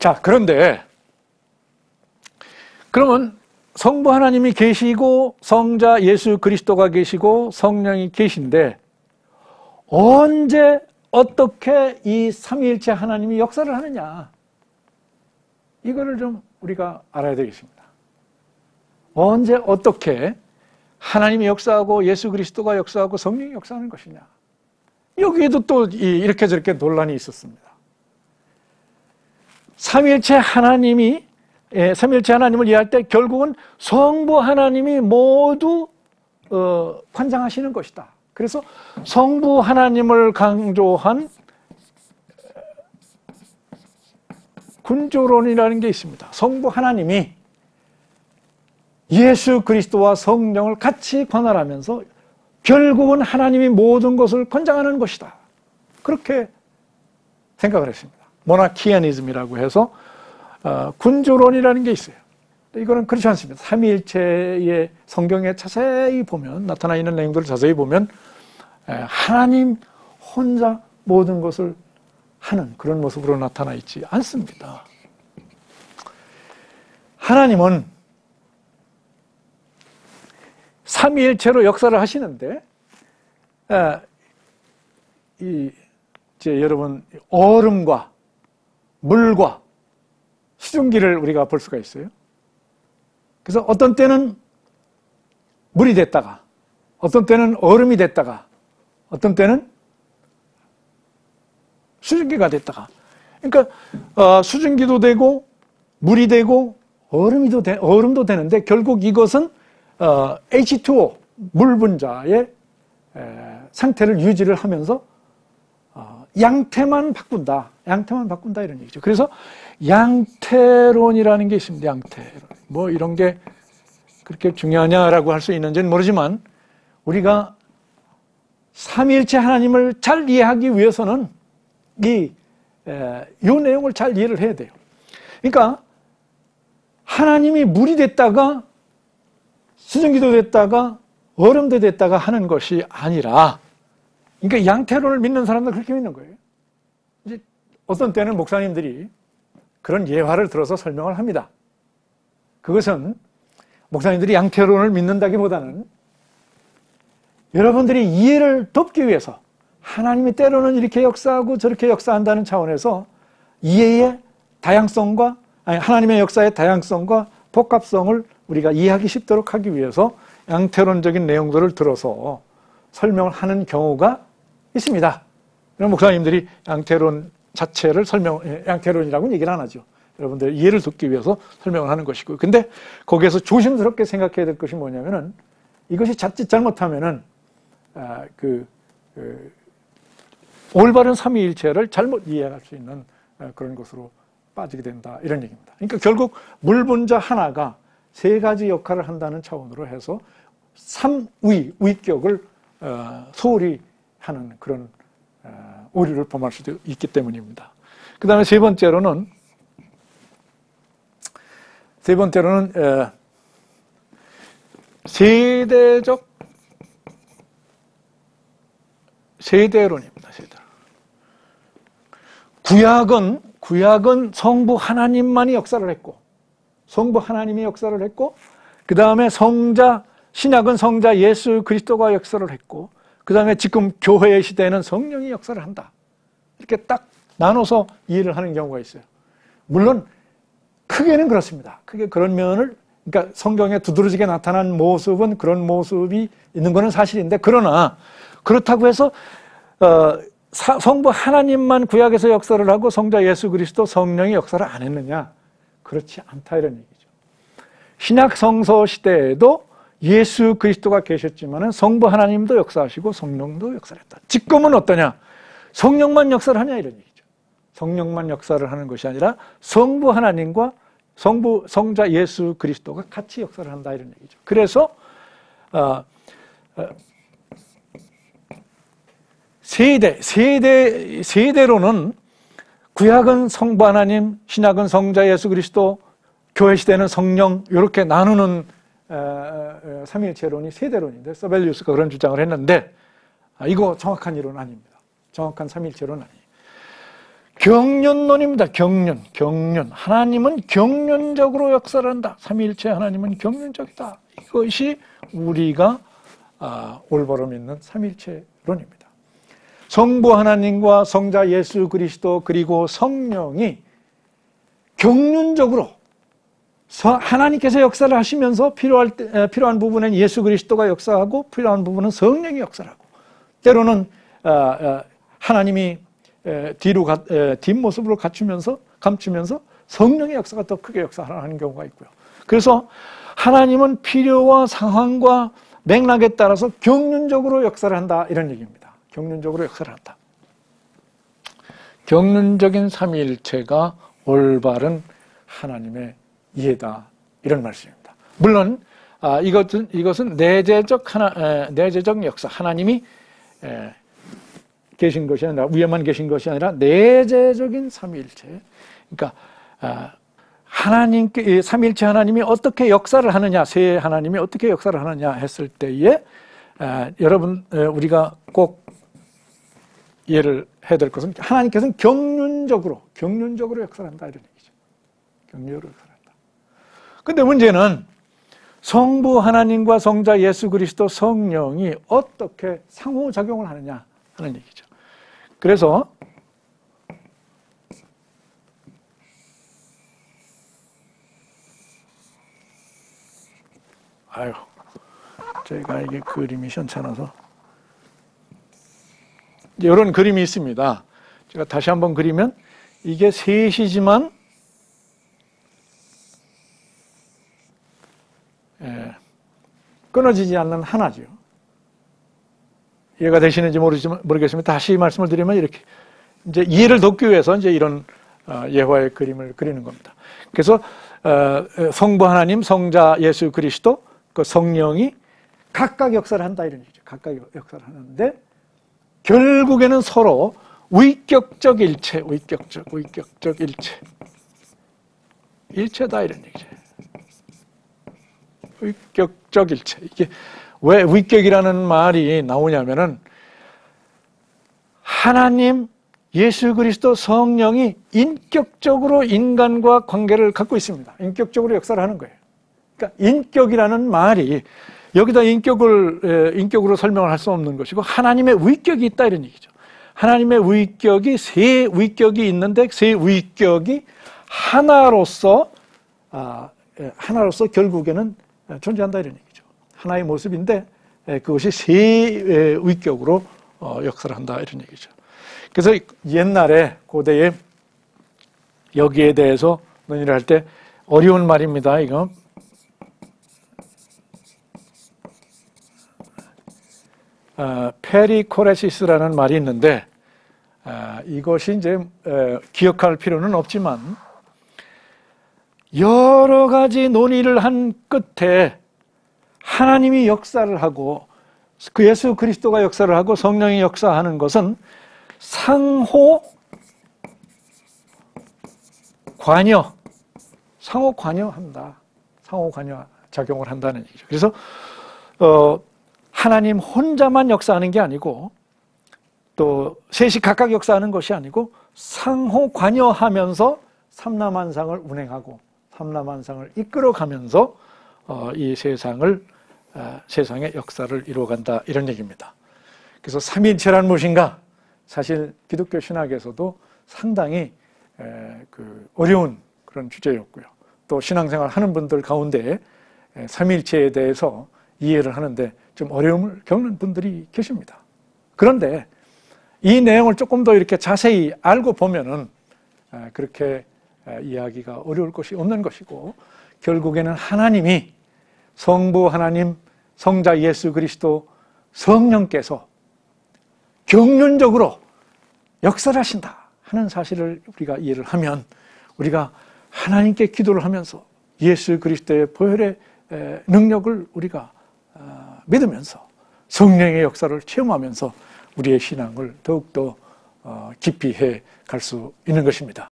자, 그런데 그러면 성부 하나님이 계시고 성자 예수 그리스도가 계시고 성령이 계신데 언제 어떻게 이 삼위일체 하나님이 역사를 하느냐, 이거를 좀 우리가 알아야 되겠습니다. 언제 어떻게 하나님이 역사하고 예수 그리스도가 역사하고 성령이 역사하는 것이냐, 여기에도 또 이렇게 저렇게 논란이 있었습니다. 삼위일체 하나님을 이해할 때 결국은 성부 하나님이 모두 관장하시는 것이다. 그래서 성부 하나님을 강조한 군조론이라는 게 있습니다. 성부 하나님이 예수 그리스도와 성령을 같이 관할하면서 결국은 하나님이 모든 것을 관장하는 것이다. 그렇게 생각을 했습니다. 모나키아니즘이라고 해서 군조론이라는 게 있어요. 이거는 그렇지 않습니다. 삼위일체의 성경에 자세히 보면, 나타나 있는 내용들을 자세히 보면 하나님 혼자 모든 것을 하는 그런 모습으로 나타나 있지 않습니다. 하나님은 삼위일체로 역사를 하시는데, 이제 여러분, 얼음과 물과 수증기를 우리가 볼 수가 있어요. 그래서 어떤 때는 물이 됐다가, 어떤 때는 얼음이 됐다가, 어떤 때는 수증기가 됐다가, 그러니까 수증기도 되고 물이 되고 얼음도 되는데 결국 이것은 H2O 물 분자의 상태를 유지를 하면서 양태만 바꾼다 이런 얘기죠. 그래서 양태론이라는 게 있습니다. 양태론. 뭐 이런 게 그렇게 중요하냐라고 할 수 있는지는 모르지만 우리가 삼위일체 하나님을 잘 이해하기 위해서는 이 내용을 잘 이해를 해야 돼요. 그러니까 하나님이 물이 됐다가 수증기도 됐다가 얼음도 됐다가 하는 것이 아니라, 그러니까 양태론을 믿는 사람들 그렇게 믿는 거예요. 이제 어떤 때는 목사님들이 그런 예화를 들어서 설명을 합니다. 그것은 목사님들이 양태론을 믿는다기보다는 여러분들이 이해를 돕기 위해서, 하나님이 때로는 이렇게 역사하고 저렇게 역사한다는 차원에서 이해의 다양성과, 하나님의 역사의 다양성과 복합성을 우리가 이해하기 쉽도록 하기 위해서 양태론적인 내용들을 들어서 설명을 하는 경우가 있습니다. 그럼 목사님들이 양태론 자체를 양태론이라고는 얘기를 안 하죠. 여러분들 이해를 돕기 위해서 설명을 하는 것이고, 근데 거기에서 조심스럽게 생각해야 될 것이 뭐냐면은, 이것이 자칫 잘못하면은 올바른 삼위일체를 잘못 이해할 수 있는 그런 것으로 빠지게 된다, 이런 얘기입니다. 그러니까 결국 물 분자 하나가 세 가지 역할을 한다는 차원으로 해서 위격을 소홀히 하는 그런 오류를 범할 수도 있기 때문입니다. 그 다음에 세 번째로는 세대론입니다. 구약은 성부 하나님만이 역사를 했고, 성부 하나님이 역사를 했고, 그 다음에 신약은 성자 예수 그리스도가 역사를 했고, 그 다음에 지금 교회의 시대에는 성령이 역사를 한다. 이렇게 딱 나눠서 이해를 하는 경우가 있어요. 물론 크게는 그렇습니다. 크게 그런 면을, 그러니까 성경에 두드러지게 나타난 모습은 그런 모습이 있는 것은 사실인데, 그러나 그렇다고 해서 성부 하나님만 구약에서 역사를 하고 성자 예수 그리스도 성령이 역사를 안 했느냐? 그렇지 않다, 이런 얘기죠. 신약 성서 시대에도 예수 그리스도가 계셨지만은 성부 하나님도 역사하시고 성령도 역사를 했다. 지금은 어떠냐? 성령만 역사를 하냐, 이런 얘기죠. 성령만 역사를 하는 것이 아니라 성부 하나님과 성자 예수 그리스도가 같이 역사를 한다, 이런 얘기죠. 그래서 세대로는 구약은 성부 하나님, 신약은 성자 예수 그리스도, 교회 시대는 성령, 이렇게 나누는 삼위일체론이 세대론인데, 서벨리우스가 그런 주장을 했는데, 이거 정확한 이론은 아닙니다. 정확한 삼위일체론은 아니에요. 경륜론입니다. 경륜. 하나님은 경륜적으로 역사를 한다. 삼위일체 하나님은 경륜적이다. 이것이 우리가 올바로 믿는 삼위일체론입니다. 성부 하나님과 성자 예수 그리스도 그리고 성령이 경륜적으로 하나님께서 역사를 하시면서 필요한 부분은 예수 그리스도가 역사하고 필요한 부분은 성령이 역사를 하고, 때로는 하나님이 뒷모습으로 감추면서 성령의 역사가 더 크게 역사하는 경우가 있고요. 그래서 하나님은 필요와 상황과 맥락에 따라서 경륜적으로 역사를 한다, 이런 얘기입니다. 경륜적으로 역사를 한다. 경륜적인 삼위일체가 올바른 하나님의 이해다, 이런 말씀입니다. 물론 이것은 내재적 역사, 하나님이 계신 것이 아니라, 위에만 계신 것이 아니라 내재적인 삼위일체. 그러니까 삼위일체 하나님이 어떻게 역사를 하느냐, 세 하나님이 어떻게 역사를 하느냐 했을 때에 여러분, 우리가 꼭 이해를 해야 될 것은, 하나님께서는 경륜적으로 역사를 한다, 이런 얘기죠. 경륜적으로 역사를 한다. 근데 문제는 성부 하나님과 성자 예수 그리스도 성령이 어떻게 상호작용을 하느냐 하는 얘기죠. 그래서 저희가 이게 그림이 현찮아서 이런 그림이 있습니다. 제가 다시 한번 그리면, 이게 셋이지만 끊어지지 않는 하나죠. 이해가 되시는지 모르겠지만 다시 말씀을 드리면, 이렇게 이제 이해를 돕기 위해서 이제 이런 예화의 그림을 그리는 겁니다. 그래서 성부 하나님, 성자 예수 그리스도, 그 성령이 각각 역사를 한다, 이런 얘기죠. 각각 역사를 하는데 결국에는 서로 위격적 일체, 일체다, 이런 얘기죠. 위격적 일체. 이게 왜 위격이라는 말이 나오냐면은, 하나님, 예수 그리스도, 성령이 인격적으로 인간과 관계를 갖고 있습니다. 인격적으로 역사를 하는 거예요. 그러니까 인격이라는 말이 여기다 인격으로 설명을 할 수 없는 것이고, 하나님의 위격이 있다, 이런 얘기죠. 하나님의 위격이, 세 위격이 있는데 세 위격이 하나로서 결국에는 존재한다, 이런 얘기죠. 하나의 모습인데 그것이 세 위격으로 역사를 한다, 이런 얘기죠. 그래서 옛날에 고대에 여기에 대해서 논의를 할 때 어려운 말입니다. 이거 페리코레시스라는 말이 있는데, 이것이 이제 기억할 필요는 없지만, 여러 가지 논의를 한 끝에 하나님이 역사를 하고 그 예수 그리스도가 역사를 하고 성령이 역사하는 것은 상호 관여한다. 상호 관여 작용을 한다는 얘기죠. 그래서 하나님 혼자만 역사하는 게 아니고, 또 셋이 각각 역사하는 것이 아니고, 상호 관여하면서 삼라만상을 운행하고 삼라만상을 이끌어가면서 이 세상의 역사를 이루어간다, 이런 얘기입니다. 그래서 삼위일체란 무엇인가? 사실 기독교 신학에서도 상당히 어려운 그런 주제였고요. 또 신앙생활 하는 분들 가운데 삼위일체에 대해서 이해를 하는데 좀 어려움을 겪는 분들이 계십니다. 그런데 이 내용을 조금 더 이렇게 자세히 알고 보면은 그렇게 이해하기가 어려울 것이 없는 것이고, 결국에는 하나님이, 성부 하나님, 성자 예수 그리스도, 성령께서 경륜적으로 역사를 하신다 하는 사실을 우리가 이해를 하면, 우리가 하나님께 기도를 하면서 예수 그리스도의 보혈의 능력을 우리가 믿으면서 성령의 역사를 체험하면서 우리의 신앙을 더욱더 깊이 해 갈 수 있는 것입니다.